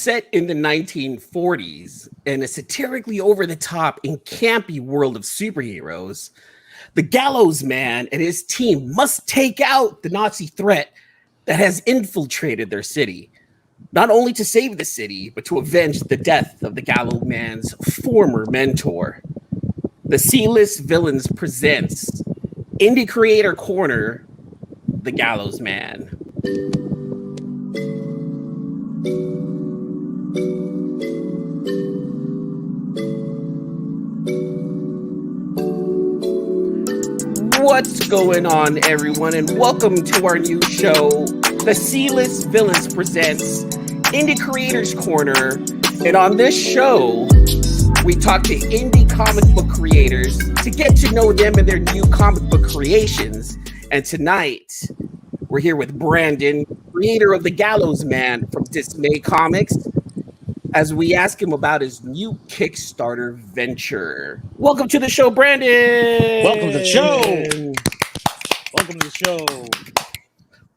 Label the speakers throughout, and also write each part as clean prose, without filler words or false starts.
Speaker 1: set in the 1940s in a satirically over-the-top and campy world of superheroes, the Gallows Man and his team must take out the Nazi threat that has infiltrated their city, not only to save the city, but to avenge the death of the Gallows Man's former mentor. The C-List Villains presents Indie Creator Corner, The Gallows Man. What's going on, everyone, and welcome to our new show, The C-List Villains presents Indie Creators Corner. And on this show, we talk to indie comic book creators to get to know them and their new comic book creations. And tonight, we're here with Brandon, creator of the Gallows Man from Dismay Comics, as we ask him about his new Kickstarter venture. Welcome to the show, Brandon.
Speaker 2: Welcome to the show. Welcome to the show.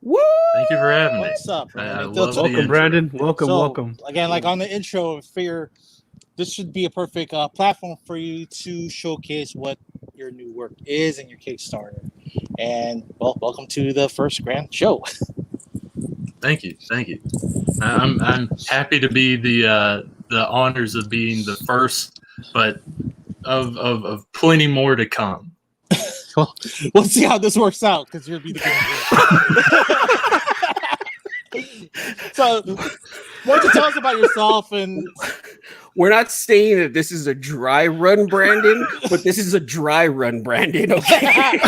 Speaker 1: Woo!
Speaker 3: Thank you for having me.
Speaker 2: What's up, Brandon?
Speaker 4: Welcome, Brandon. Welcome.
Speaker 2: Again, like on the intro, I figure this should be a perfect platform for you to showcase what your new work is and your Kickstarter. And well, welcome to the first grand show.
Speaker 3: Thank you. I'm happy to be the honors of being the first, but of plenty more to come.
Speaker 2: Well, we'll see how this works out because you'll be the good. So, why don't you tell us about yourself? And
Speaker 1: we're not saying that this is a dry run, Brandon, but this is a dry run, Brandon. Okay.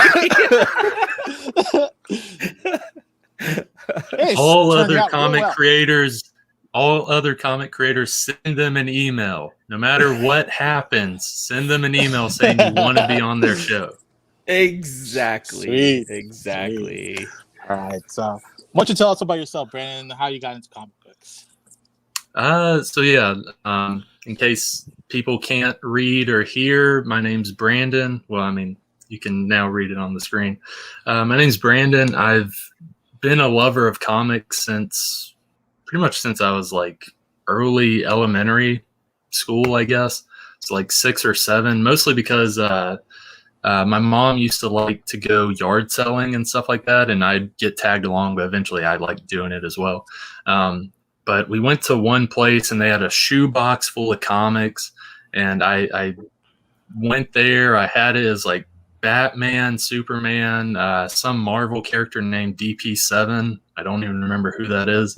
Speaker 2: Hey,
Speaker 3: all other comic creators, send them an email. No matter what happens, send them an email saying you want to be on their show.
Speaker 1: Exactly.
Speaker 2: Sweet. All right. So, why don't you tell us about yourself, Brandon, how you got into comic books?
Speaker 3: In case people can't read or hear, my name's Brandon. Well, I mean, you can now read it on the screen. My name's Brandon. I've been a lover of comics pretty much since I was like early elementary school, I guess. It's like 6 or 7, mostly because my mom used to like to go yard selling and stuff like that, and I'd get tagged along, but eventually I liked doing it as well. But we went to one place and they had a shoebox full of comics, and I went there. I had it as like Batman, Superman, some Marvel character named DP7. I don't even remember who that is.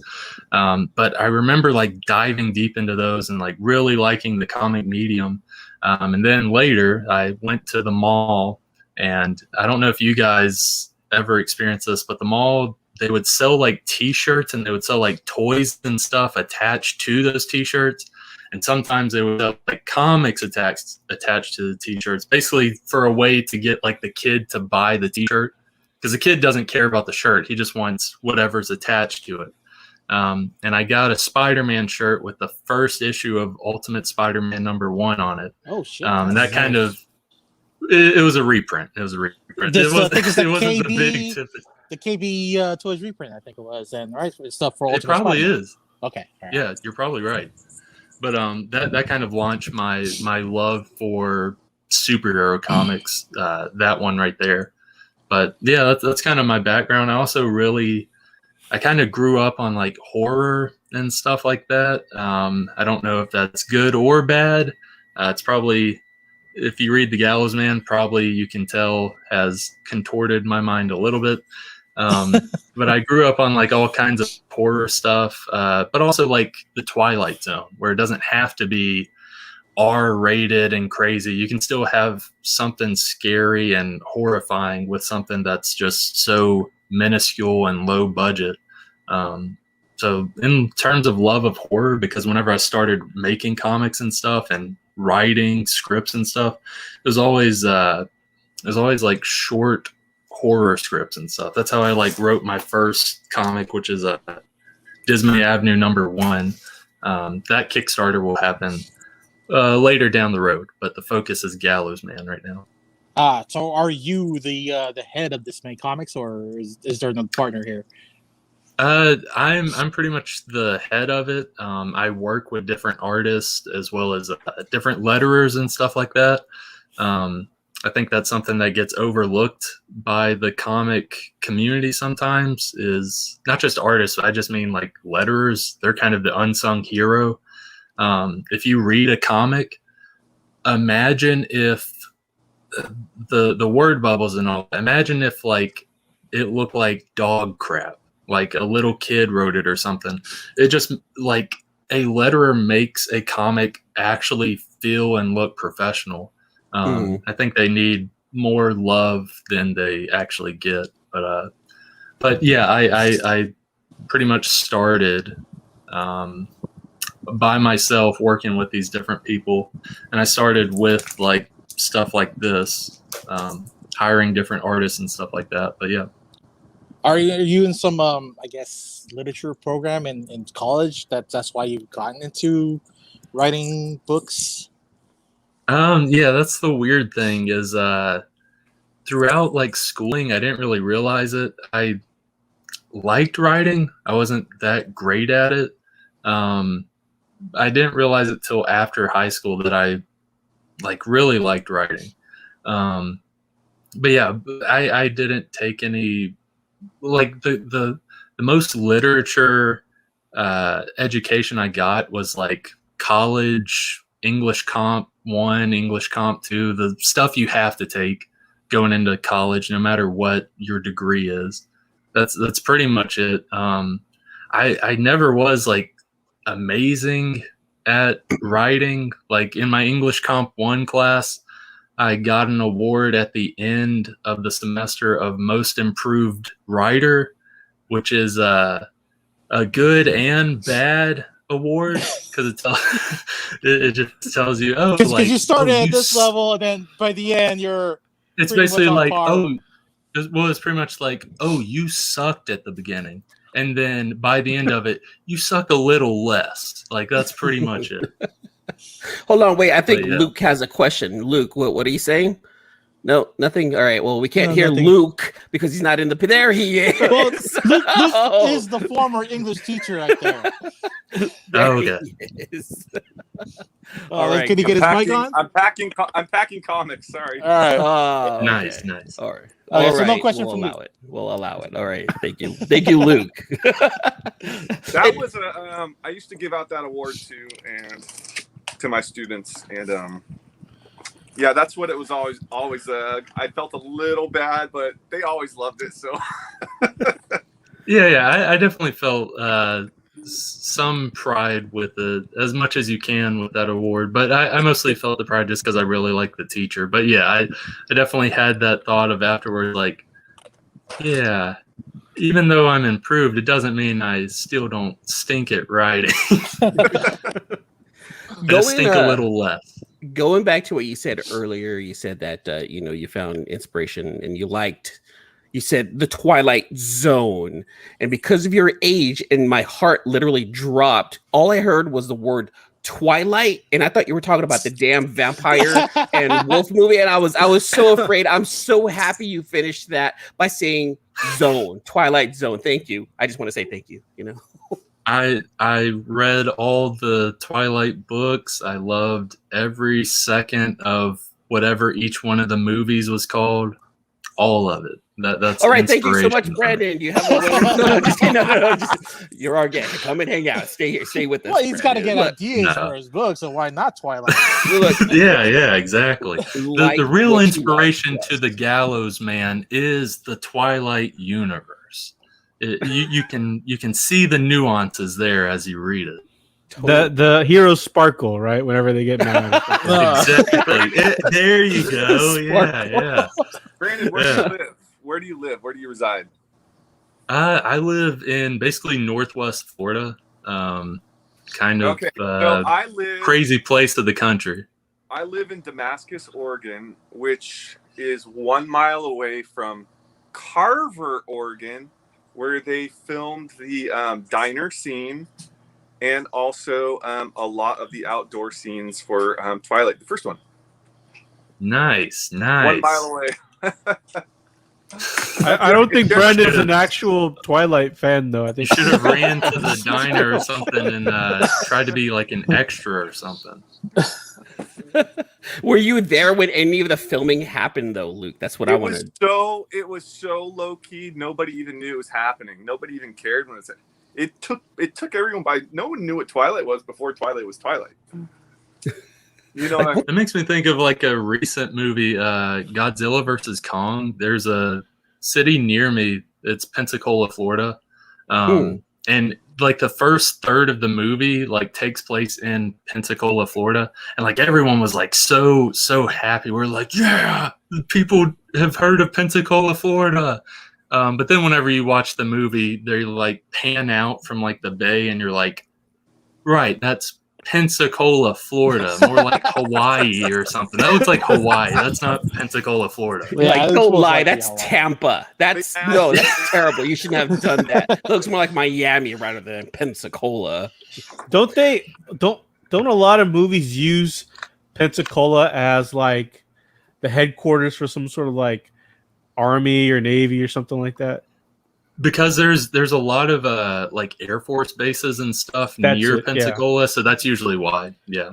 Speaker 3: But I remember like diving deep into those and like really liking the comic medium. And then later I went to the mall, and I don't know if you guys ever experienced this, but the mall, they would sell like t-shirts and they would sell like toys and stuff attached to those t-shirts. And sometimes they would have like comics attached to the t-shirts, basically for a way to get like the kid to buy the t-shirt, because the kid doesn't care about the shirt. He just wants whatever's attached to it. And I got a Spider-Man shirt with the first issue of Ultimate Spider-Man #1 on it.
Speaker 2: Oh, shit.
Speaker 3: And that kind of, it was a reprint. It wasn't the big tip.
Speaker 2: The KB Toys reprint, I think it was, and right stuff for Ultimate
Speaker 3: It probably
Speaker 2: Spider-Man.
Speaker 3: is.
Speaker 2: Okay. Right.
Speaker 3: Yeah, you're probably right. But that kind of launched my love for superhero comics. That one right there. But yeah, that's kind of my background. I also I kind of grew up on like horror and stuff like that. I don't know if that's good or bad. It's probably, if you read The Gallows Man, probably you can tell has contorted my mind a little bit. But I grew up on like all kinds of horror stuff, but also like the Twilight Zone, where it doesn't have to be R-rated and crazy. You can still have something scary and horrifying with something that's just so minuscule and low budget. So in terms of love of horror, because whenever I started making comics and stuff and writing scripts and stuff, it was always like short horror scripts and stuff. That's how I like wrote my first comic, which is Dismay Avenue #1. That Kickstarter will happen later down the road, but the focus is Gallows Man right now.
Speaker 2: So are you the head of Dismay Comics, or is there another partner here?
Speaker 3: I'm pretty much the head of it. I work with different artists as well as different letterers and stuff like that. I think that's something that gets overlooked by the comic community sometimes, is not just artists, but I just mean like letterers. They're kind of the unsung hero. If you read a comic, imagine if the word bubbles and all. Imagine if like it looked like dog crap, like a little kid wrote it or something. It just like a letterer makes a comic actually feel and look professional. I think they need more love than they actually get. But yeah, I pretty much started by myself working with these different people, and I started with like stuff like this, hiring different artists and stuff like that. But yeah.
Speaker 2: Are you in some I guess literature program in college? That's why you've gotten into writing books?
Speaker 3: Yeah, that's the weird thing is throughout like schooling, I didn't really realize it. I liked writing. I wasn't that great at it. I didn't realize it till after high school that I like really liked writing. But yeah, I didn't take any like the most literature education I got was like college English Comp 1, English Comp 2, the stuff you have to take going into college, no matter what your degree is. That's pretty much it. I never was like amazing at writing. Like in my English Comp 1 class, I got an award at the end of the semester of Most Improved Writer, which is a good and bad award because it just tells you, oh,
Speaker 2: Because
Speaker 3: like
Speaker 2: you started
Speaker 3: oh,
Speaker 2: at this level, and then by the end, you're
Speaker 3: it's
Speaker 2: pretty
Speaker 3: basically
Speaker 2: much on
Speaker 3: like,
Speaker 2: par.
Speaker 3: oh, well, it's pretty much like, oh, you sucked at the beginning, and then by the end of it, you suck a little less. Like that's pretty much it.
Speaker 1: Hold on, wait. I think
Speaker 3: But, yeah.
Speaker 1: Luke has a question. Luke, what are you saying? No, nothing. All right. Well, we can't hear
Speaker 2: nothing.
Speaker 1: Luke because he's not in the. There he is.
Speaker 2: Well, Luke is the former English teacher right there.
Speaker 3: Oh, okay.
Speaker 1: All right.
Speaker 2: Can he get his mic on?
Speaker 5: I'm packing comics. Sorry.
Speaker 2: All right.
Speaker 1: Oh, okay.
Speaker 3: Nice.
Speaker 1: All right.
Speaker 2: Okay,
Speaker 1: All
Speaker 2: so no
Speaker 1: right.
Speaker 2: question
Speaker 1: We'll
Speaker 2: from
Speaker 1: allow
Speaker 2: Luke.
Speaker 1: it. We'll allow it. All right. Thank you. Thank you, Luke.
Speaker 5: That was I used to give out that award to my students, and yeah, that's what it was always. I felt a little bad, but they always loved it. So
Speaker 3: Yeah. I definitely felt some pride with it, as much as you can with that award. But I mostly felt the pride just because I really liked the teacher. But yeah, I definitely had that thought of afterwards, like, yeah, even though I'm improved, it doesn't mean I still don't stink at writing. I just stink a little less.
Speaker 1: Going back to what you said earlier, you said that you found inspiration and you said the Twilight Zone, and because of your age, and my heart literally dropped. All I heard was the word Twilight, and I thought you were talking about the damn vampire and wolf movie, and I was so afraid. I'm so happy you finished that by saying Zone, Twilight Zone. Thank you. I just want to say thank you.
Speaker 3: I read all the Twilight books. I loved every second of whatever each one of the movies was called. All of it. That's
Speaker 1: all right. Thank you so much,
Speaker 3: inspiration.
Speaker 1: Brandon. You have no, just kidding. No, you're our guest. Come and hang out. Stay here. Stay with us.
Speaker 2: Well, he's got to get
Speaker 1: Brandon.
Speaker 2: ideas for his book, so why not Twilight?
Speaker 1: Look,
Speaker 3: Yeah, exactly.
Speaker 1: like
Speaker 3: The real
Speaker 1: what you
Speaker 3: inspiration
Speaker 1: like,
Speaker 3: to the Gallows Man is the Twilight universe. You can see the nuances there as you read it.
Speaker 4: The heroes sparkle, right? Whenever they get mad.
Speaker 3: Exactly. There you go. Yeah.
Speaker 5: Brandon, where do you live? Where do you live? Where do you reside?
Speaker 3: I live in basically Northwest Florida. Kind of
Speaker 5: So I live
Speaker 3: crazy place of the country.
Speaker 5: I live in Damascus, Oregon, which is 1 mile away from Carver, Oregon, where they filmed the diner scene and also a lot of the outdoor scenes for Twilight, the first one.
Speaker 3: Nice.
Speaker 5: 1 mile away.
Speaker 4: I don't think Brandon's an actual Twilight fan, though. I
Speaker 3: You
Speaker 4: think
Speaker 3: should have ran to the diner or something and tried to be like an extra or something.
Speaker 1: Were you there when any of the filming happened, though, Luke? That's what I wanted.
Speaker 5: It was so low key. Nobody even knew it was happening. Nobody even cared when it took everyone by. No one knew what Twilight was before Twilight was Twilight. You know,
Speaker 3: It makes me think of like a recent movie, Godzilla versus Kong. There's a city near me. It's Pensacola, Florida, and like the first third of the movie like takes place in Pensacola, Florida, and like everyone was like so happy. We're like, yeah, people have heard of Pensacola, Florida. But then whenever you watch the movie, they like pan out from like the bay, and you're like, right, that's Pensacola, Florida, more like Hawaii or something. That looks like Hawaii. That's not Pensacola, Florida.
Speaker 2: Yeah,
Speaker 1: Like, don't lie,
Speaker 2: like
Speaker 1: that's Tampa. That's terrible. You shouldn't have done that. It looks more like Miami rather than Pensacola.
Speaker 4: don't a lot of movies use Pensacola as like the headquarters for some sort of like Army or Navy or something like that?
Speaker 3: Because there's a lot of like Air Force bases and stuff near Pensacola, so that's usually why. Yeah.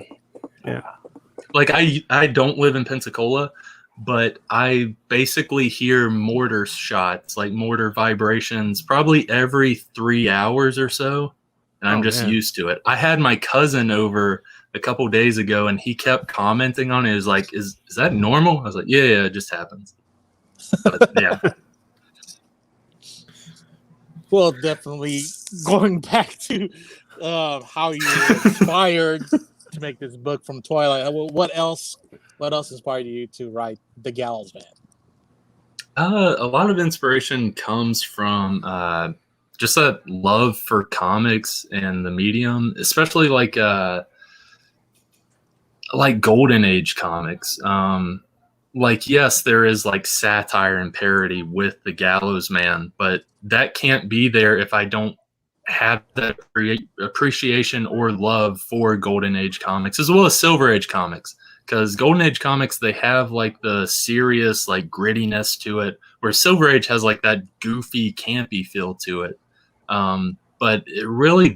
Speaker 3: Like I don't live in Pensacola, but I basically hear mortar shots, like mortar vibrations, probably every 3 hours or so, and I'm just used to it. I had my cousin over a couple days ago, and he kept commenting on it. He was like, "Is that normal?" I was like, "Yeah, it just happens." But, yeah.
Speaker 2: Well, definitely going back to how you were inspired to make this book from Twilight. What else inspired you to write The Gallows Man?
Speaker 3: A lot of inspiration comes from just that love for comics and the medium, especially like Golden Age comics. Like, yes, there is like satire and parody with The Gallows Man, but that can't be there if I don't have that appreciation or love for Golden Age comics as well as Silver Age comics. Because Golden Age comics, they have like the serious like grittiness to it, where Silver Age has like that goofy, campy feel to it. But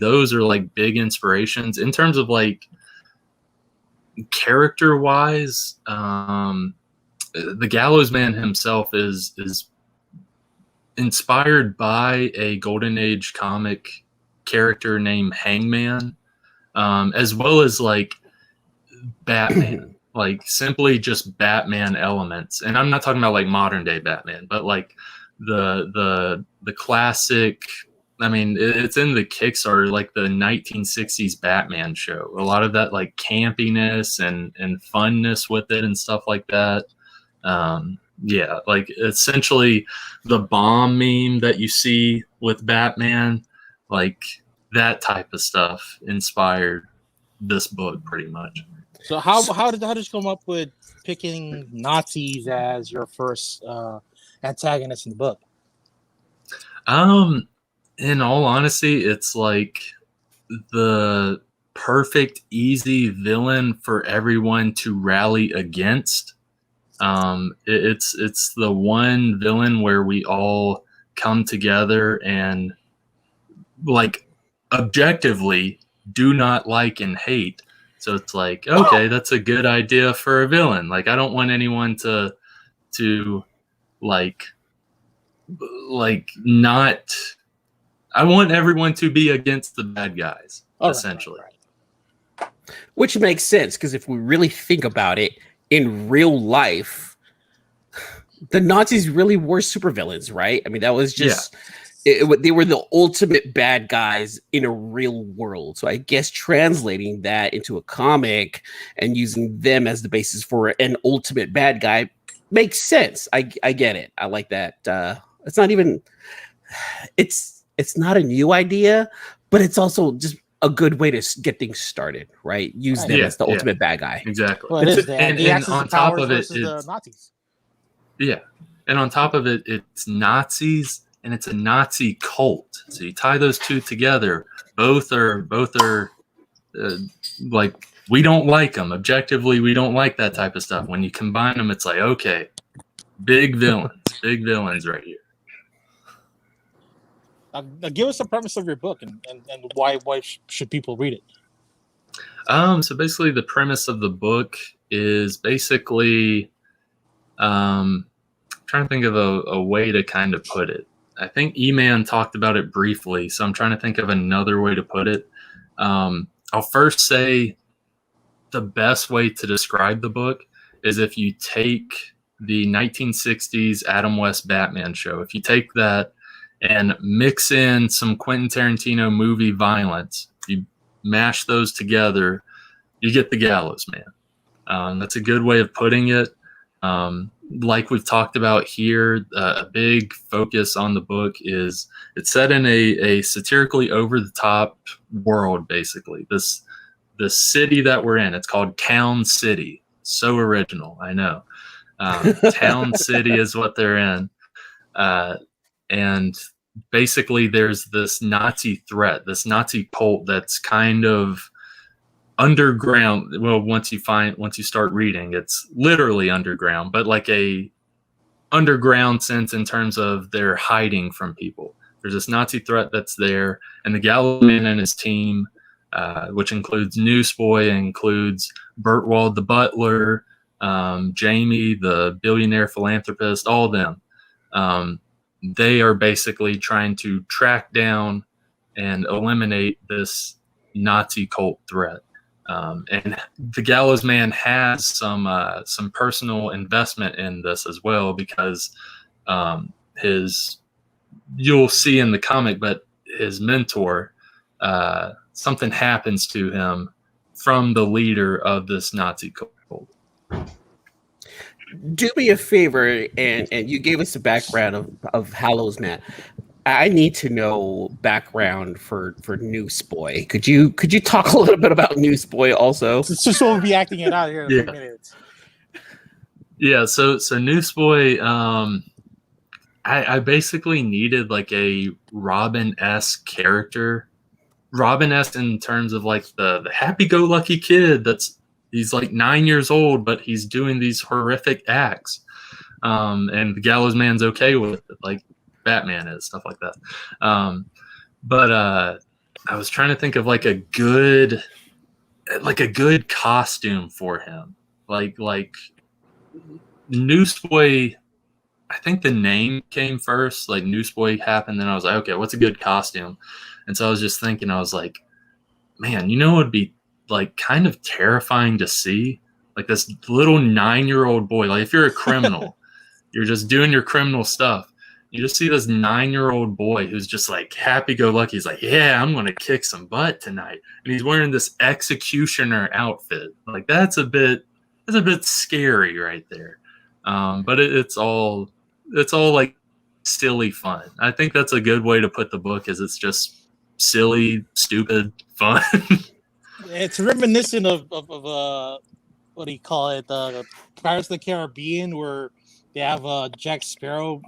Speaker 3: those are like big inspirations in terms of like character wise. The Gallows Man himself is inspired by a Golden Age comic character named Hangman, as well as like Batman, like simply just Batman elements. And I'm not talking about like modern day Batman, but like the classic. I mean, it's in the Kickstarter, like the 1960s Batman show. A lot of that like campiness and funness with it and stuff like that. Yeah, like essentially the bomb meme that you see with Batman, like that type of stuff inspired this book pretty much.
Speaker 2: So how did you come up with picking Nazis as your first antagonist in the book?
Speaker 3: In all honesty, it's like the perfect easy villain for everyone to rally against. It's the one villain where we all come together and like objectively do not like and hate. So it's like, okay, that's a good idea for a villain. Like, I don't want anyone to like not. I want everyone to be against the bad guys, essentially.
Speaker 2: Right.
Speaker 1: Which makes sense, because if we really think about it, in real life, the Nazis really were supervillains, right? I mean, that was just they were the ultimate bad guys in a real world. So I guess translating that into a comic and using them as the basis for an ultimate bad guy makes sense. I get it. I like that. It's not even it's not a new idea, but it's also just a good way to get things started, right? Use them as the ultimate bad guy.
Speaker 3: Exactly.
Speaker 2: Well, it is.
Speaker 3: And on top of it, it's
Speaker 2: the Nazis.
Speaker 3: Yeah. And on top of it, it's Nazis and it's a Nazi cult. So you tie those two together. Both are like, we don't like them. Objectively, we don't like that type of stuff. When you combine them, it's like, okay, big villains right here.
Speaker 2: Give us the premise of your book and why should people read it?
Speaker 3: So basically, the premise of the book is basically, trying to think of a way to kind of put it. I think Eman talked about it briefly, so I'm trying to think of another way to put it. I'll first say the best way to describe the book is if you take the 1960s Adam West Batman show, if you take that and mix in some Quentin Tarantino movie violence, you mash those together, you get the Gallows Man. That's a good way of putting it. Like we've talked about here, a big focus on the book is it's set in a satirically over-the-top world, basically. The city that we're in, it's called Town City. So original, I know. Town City is what they're in. And basically there's this Nazi threat, this Nazi cult that's kind of underground. Well, once you start reading, it's literally underground, but like a underground sense in terms of they're hiding from people. There's this Nazi threat that's there, and the Gallows Man and his team, which includes Newsboy, includes Bertwald the butler, Jamie the billionaire philanthropist, all of them. They are basically trying to track down and eliminate this Nazi cult threat. And the Gallows Man has some personal investment in this as well, because you'll see in the comic, but his mentor, something happens to him from the leader of this Nazi cult.
Speaker 1: Do me a favor, and you gave us the background of Gallows Man. I need to know background for Newsboy. Could you talk a little bit about Newsboy also?
Speaker 2: It's just we'll be acting it out here in a few minutes.
Speaker 3: Yeah, so Newsboy, I basically needed like a Robin-esque character. Robin-esque in terms of like the happy-go-lucky kid he's like 9 years old, but he's doing these horrific acts. And the Gallows Man's okay with it, like Batman is, stuff like that. But I was trying to think of like a good costume for him. Like Newsboy, I think the name came first, like Newsboy happened, then I was like, okay, what's a good costume? And so I was just thinking, I was like, man, it would be like kind of terrifying to see, like this little 9-year-old boy. Like if you're a criminal, you're just doing your criminal stuff, you just see this 9-year-old boy who's just like happy-go-lucky. He's like, yeah, I'm going to kick some butt tonight. And he's wearing this executioner outfit. Like that's a bit scary right there. But it's all like silly fun. I think that's a good way to put the book, is it's just silly, stupid fun.
Speaker 2: It's reminiscent of what do you call it? Pirates of the Caribbean, where they have Jack Sparrow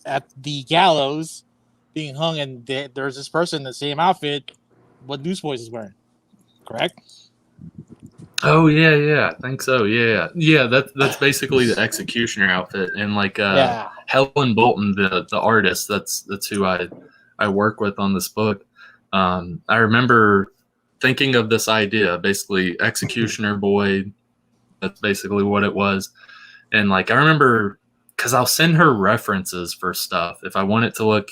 Speaker 2: at the gallows being hung, and there's this person in the same outfit what Newsboys is wearing. Correct?
Speaker 3: Oh yeah, I think so. Yeah. That's basically the executioner outfit, and like Helen Bolton, the artist. That's who I work with on this book. I remember thinking of this idea, basically executioner boy. That's basically what it was, and like I remember, because I'll send her references for stuff if I want it to look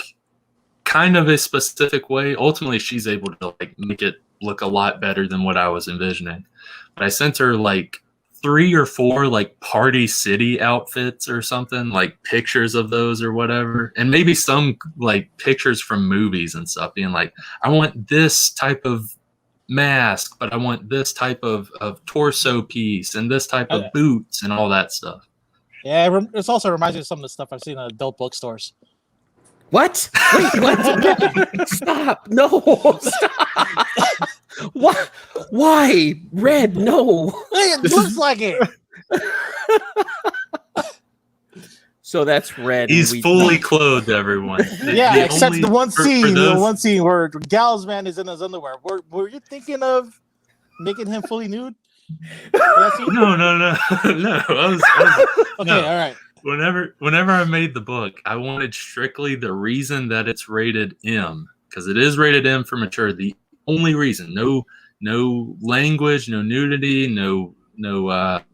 Speaker 3: kind of a specific way. Ultimately, she's able to like make it look a lot better than what I was envisioning. But I sent her like 3 or 4 like Party City outfits or something, like pictures of those or whatever, and maybe some like pictures from movies and stuff, being like, I want this type of mask, but I want this type of torso piece and this type of boots and all that stuff.
Speaker 2: Yeah, it also reminds me of some of the stuff I've seen in adult bookstores.
Speaker 1: What? Wait, what? Stop! No! Stop! What? Why? Red? No.
Speaker 2: It looks like it.
Speaker 1: So that's Red.
Speaker 3: He's fully clothed, everyone.
Speaker 2: Yeah, except the one scene where Gallows Man is in his underwear. Were you thinking of making him fully nude?
Speaker 3: No. I was
Speaker 2: okay,
Speaker 3: no.
Speaker 2: all right.
Speaker 3: whenever I made the book, I wanted strictly the reason that it's rated M, because it is rated M for mature. The only reason, no language, no nudity, no not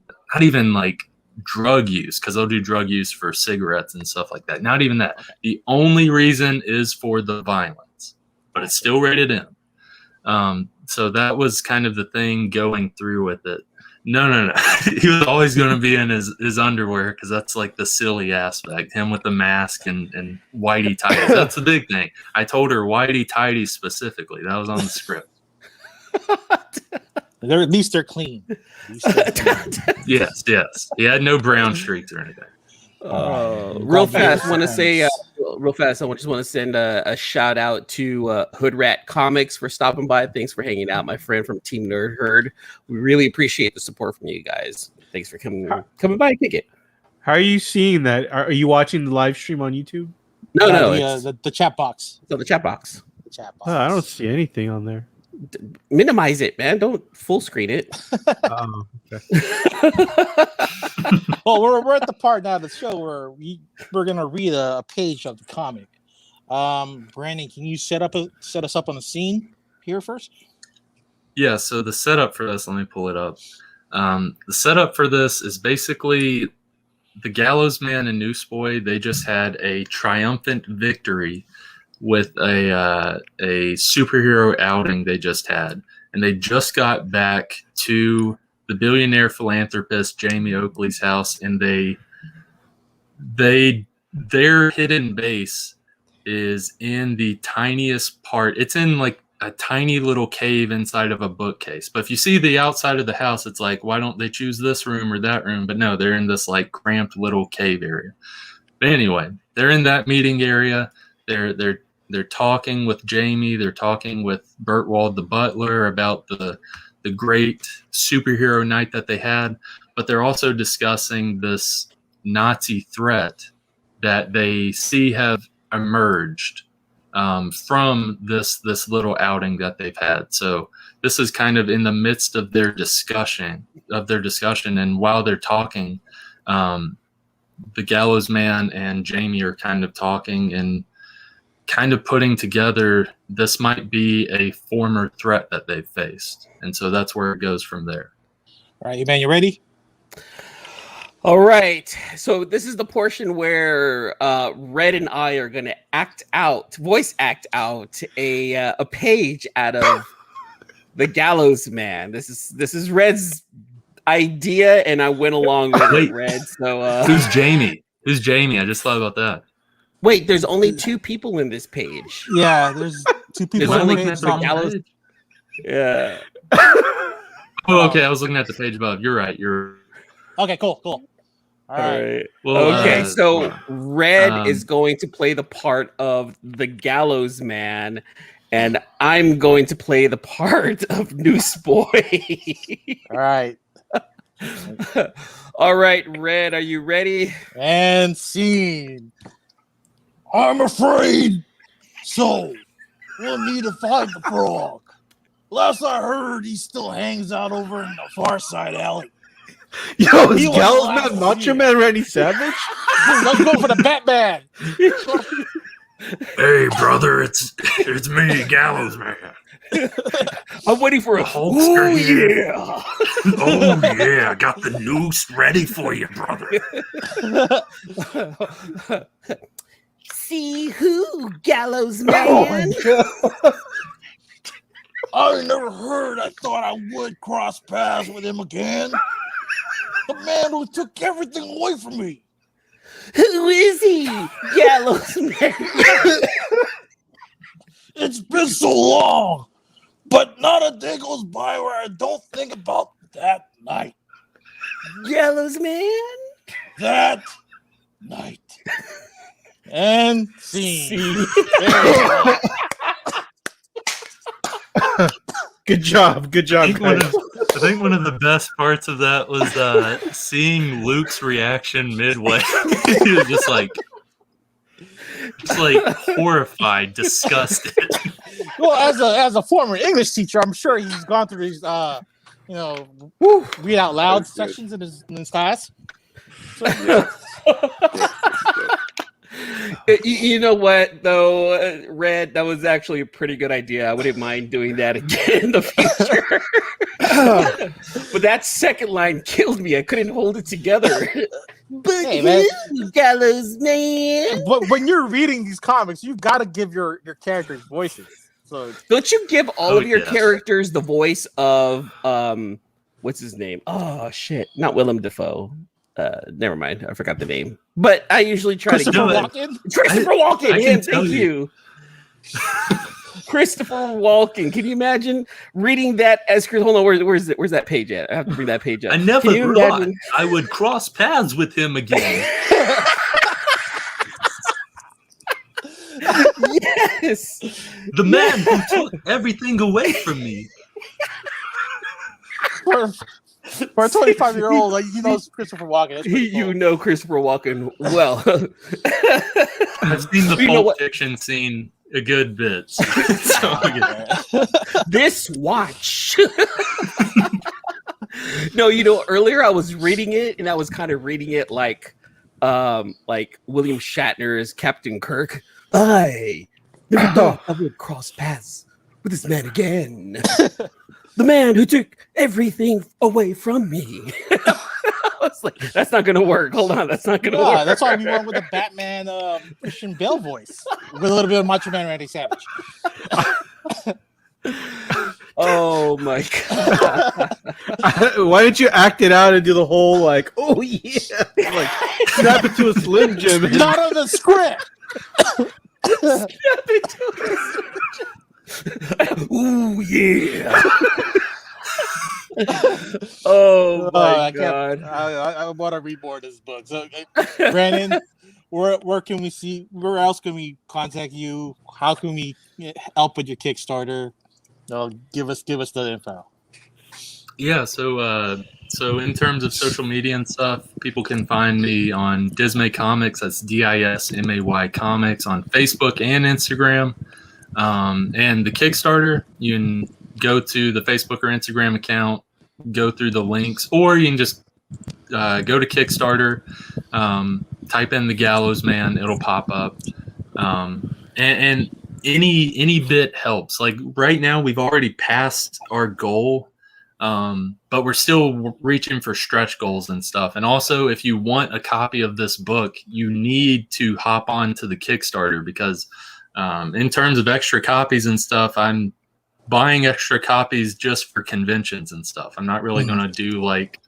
Speaker 3: even like drug use, because they'll do drug use for cigarettes and stuff like that. Not even that. The only reason is for the violence, but it's still rated M. So that was kind of the thing going through with it. No. He was always going to be in his underwear, because that's like the silly aspect. Him with the mask and whitey tighties. That's the big thing. I told her whitey tighties specifically. That was on the script.
Speaker 2: At least they're clean.
Speaker 3: Yes. He had no brown streaks or anything.
Speaker 1: Real fast, I just want to send a shout out to Hood Rat Comics for stopping by. Thanks for hanging out, my friend from Team Nerd Herd. We really appreciate the support from you guys. Thanks for coming by and kick it.
Speaker 4: How are you seeing that? Are you watching the live stream on YouTube?
Speaker 1: No,
Speaker 2: the chat box.
Speaker 1: So the chat box.
Speaker 4: Oh, I don't see anything on there.
Speaker 1: Minimize it, man. Don't full screen it.
Speaker 4: Oh, okay.
Speaker 2: Well, we're at the part now of the show where we're gonna read a page of the comic. Brandon, can you set us up on the scene here first?
Speaker 3: Yeah, so the setup for this, let me pull it up. The setup for this is basically the Gallows Man and Newsboy. They just had a triumphant victory with a superhero outing they just had. And they just got back to the billionaire philanthropist Jamie Oakley's house, and their hidden base is in the tiniest part. It's in like a tiny little cave inside of a bookcase. But if you see the outside of the house, it's like, why don't they choose this room or that room? But no, they're in this like cramped little cave area. But anyway, they're in that meeting area. They're talking with Jamie. They're talking with Bertwald the butler about the great superhero night that they had. But they're also discussing this Nazi threat that they see have emerged from this little outing that they've had. So this is kind of in the midst of their discussion. And while they're talking, the Gallows Man and Jamie are kind of talking and kind of putting together, this might be a former threat that they've faced. And so that's where it goes from there.
Speaker 2: All right, man, you ready?
Speaker 1: All right. So this is the portion where Red and I are going to voice act out a page out of the Gallows Man. This is Red's idea, and I went along with it, Red. So
Speaker 3: who's Jamie? Who's Jamie? I just thought about that.
Speaker 1: Wait, there's only two people in this page.
Speaker 2: Yeah, there's two people.
Speaker 1: There's only
Speaker 2: the
Speaker 1: Gallows. Yeah.
Speaker 3: Oh, okay. I was looking at the page above. You're right.
Speaker 2: Okay, cool. All right.
Speaker 3: Well,
Speaker 1: okay, so Red is going to play the part of the Gallows Man, and I'm going to play the part of Newsboy.
Speaker 2: All right.
Speaker 1: All right, Red, are you ready?
Speaker 2: And scene. I'm afraid. So, we'll need to find the frog. Last I heard, he still hangs out over in the Far Side Alley.
Speaker 4: Yo, is Gallows Man Macho Man Randy Savage?
Speaker 2: Let's go for the Batman.
Speaker 3: Hey, brother, it's me, Gallows Man.
Speaker 1: I'm waiting for a
Speaker 3: Hulkster here.
Speaker 1: Yeah.
Speaker 3: Oh yeah, I got the noose ready for you, brother.
Speaker 1: See who, Gallows Man?
Speaker 2: I never heard. I thought I would cross paths with him again. The man who took everything away from me.
Speaker 1: Who is he, Gallows Man?
Speaker 2: It's been so long, but not a day goes by where I don't think about that night.
Speaker 1: Gallows Man?
Speaker 2: That night. And scene.
Speaker 4: Good job,
Speaker 3: I
Speaker 4: guys.
Speaker 3: think one of the best parts of that was seeing Luke's reaction midway. He was just like horrified, disgusted.
Speaker 2: Well, as a former English teacher, I'm sure he's gone through these read out loud sections in his class. So,
Speaker 1: You know what, though, Red? That was actually a pretty good idea. I wouldn't mind doing that again in the future. But that second line killed me. I couldn't hold it together. But
Speaker 2: Hey, man.
Speaker 1: Gallows Man.
Speaker 2: But when you're reading these comics, you've got to give your characters voices. So
Speaker 1: Don't you give all of your
Speaker 3: yes.
Speaker 1: characters the voice of what's his name? Oh shit, not Willem Dafoe. Never mind, I forgot the name. But I usually try to give
Speaker 2: Walken?
Speaker 1: Christopher Walken.
Speaker 3: I
Speaker 1: Yeah,
Speaker 3: can tell
Speaker 1: thank you. Christopher Walken. Can you imagine reading that as Chris? Hold on, where's that page at? I have to bring that page up.
Speaker 3: I never
Speaker 1: Can you
Speaker 3: thought
Speaker 1: imagine?
Speaker 3: I would cross paths with him again.
Speaker 1: Yes,
Speaker 3: The man who took everything away from me.
Speaker 2: For a 25-year-old, like, he knows Christopher Walken. That's pretty cool.
Speaker 1: You know Christopher Walken well.
Speaker 3: I've seen the
Speaker 1: You know
Speaker 3: Pulp
Speaker 1: what?
Speaker 3: Fiction scene a good bit. So
Speaker 1: This watch. No, earlier I was reading it and I was kind of reading it like William Shatner as Captain Kirk. I never thought I would cross paths with this man again. The man who took everything away from me. I was like, that's not gonna work. Hold on, that's not gonna work.
Speaker 2: That's why we went with the Batman Christian Bale voice with a little bit of Macho Man Randy Savage.
Speaker 1: Oh my god.
Speaker 4: Why didn't you act it out and do the whole like, oh yeah, like snap it to a Slim Jim? And...
Speaker 2: Not on the script.
Speaker 1: Ooh yeah. Oh my god.
Speaker 2: I want to read more of this book. So, Brandon, where can we see? Where else can we contact you? How can we help with your Kickstarter? Give us the info.
Speaker 3: yeah, so in terms of social media and stuff, people can find me on Dismay Comics. That's Dismay Comics on Facebook and Instagram. And the Kickstarter, you can go to the Facebook or Instagram account, go through the links, or you can just go to Kickstarter, type in the Gallows Man, it'll pop up. And any bit helps. Like right now, we've already passed our goal, but we're still reaching for stretch goals and stuff. And also, if you want a copy of this book, you need to hop on to the Kickstarter because in terms of extra copies and stuff, I'm buying extra copies just for conventions and stuff. I'm not really going to do like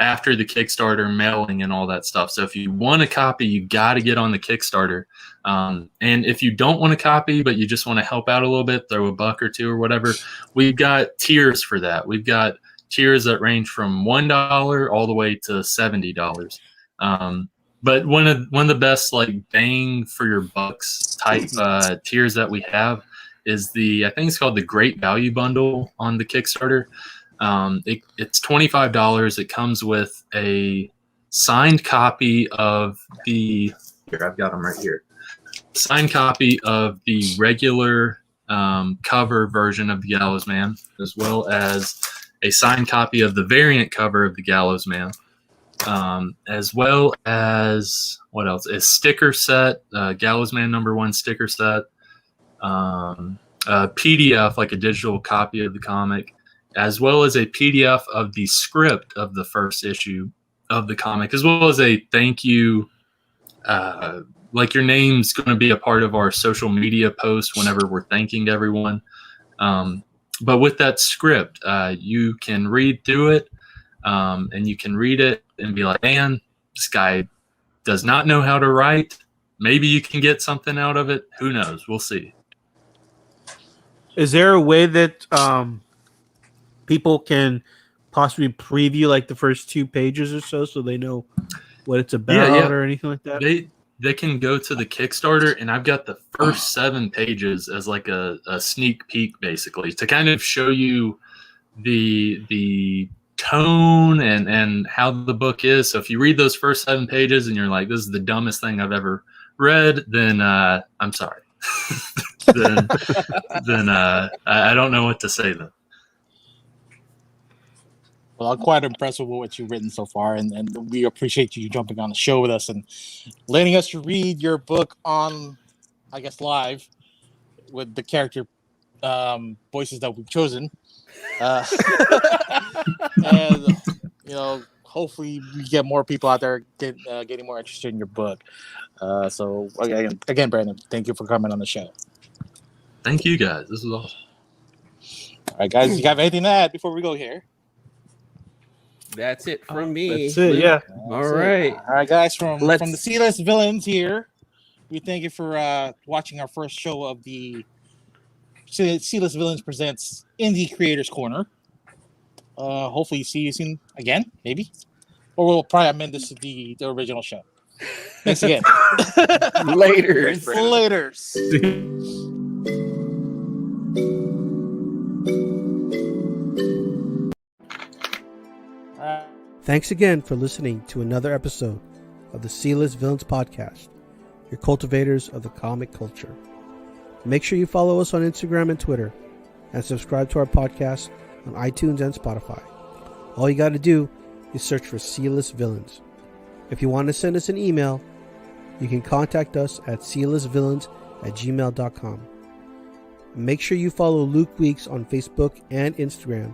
Speaker 3: after the Kickstarter mailing and all that stuff. So if you want a copy, you got to get on the Kickstarter. And if you don't want a copy, but you just want to help out a little bit, throw a buck or two or whatever, we've got tiers for that. We've got tiers that range from $1 all the way to $70. But one of the best like bang for your bucks type tiers that we have is I think it's called the Great Value Bundle on the Kickstarter. It's $25. It comes with a signed copy of here, I've got them right here. Signed copy of the regular cover version of the Gallows Man, as well as a signed copy of the variant cover of the Gallows Man. As well as what else? A sticker set, Gallows Man #1 sticker set, a PDF, like a digital copy of the comic, as well as a PDF of the script of the first issue of the comic, as well as a thank you. Like your name's going to be a part of our social media post whenever we're thanking everyone. But with that script, you can read through it. And you can read it and be like, man, this guy does not know how to write. Maybe you can get something out of it. Who knows? We'll see.
Speaker 4: Is there a way that people can possibly preview like the first 2 pages or so they know what it's about or anything like that?
Speaker 3: They can go to the Kickstarter, and I've got the first 7 pages as like a sneak peek, basically, to kind of show you the tone and how the book is. So if you read those first 7 pages and you're like, this is the dumbest thing I've ever read, then I'm sorry. then I don't know what to say then.
Speaker 2: Well, I'm quite impressed with what you've written so far, and we appreciate you jumping on the show with us and letting us read your book on, I guess, live with the character voices that we've chosen. And, hopefully we get more people out there getting more interested in your book. So, again, Brandon, thank you for coming on the show.
Speaker 3: Thank you, guys. This is awesome.
Speaker 2: All right, guys, you have anything to add before we go here?
Speaker 1: That's it from me.
Speaker 4: That's it. Yeah.
Speaker 1: All right.
Speaker 2: All right, guys, from the C-List Villains here, we thank you for watching our first show of the C-List Villains Presents Indie Creators Corner. Hopefully see you soon again, maybe. Or we'll probably amend this to the original show. Thanks again.
Speaker 1: Later. Thanks again for listening to another episode of the C-List Villains Podcast, your cultivators of the comic culture. Make sure you follow us on Instagram and Twitter, and subscribe to our podcast on iTunes and Spotify. All you got to do is search for C-List Villains. If you want to send us an email, you can contact us at clistvillains@gmail.com. Make sure you follow Luke Weeks on Facebook and Instagram,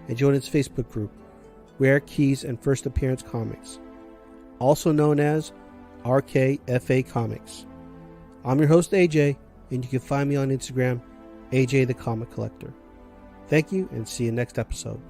Speaker 1: and join his Facebook group, Rare Keys and First Appearance Comics, also known as RKFA Comics. I'm your host, AJ, and you can find me on Instagram, AJ the Comic Collector. Thank you, and see you next episode.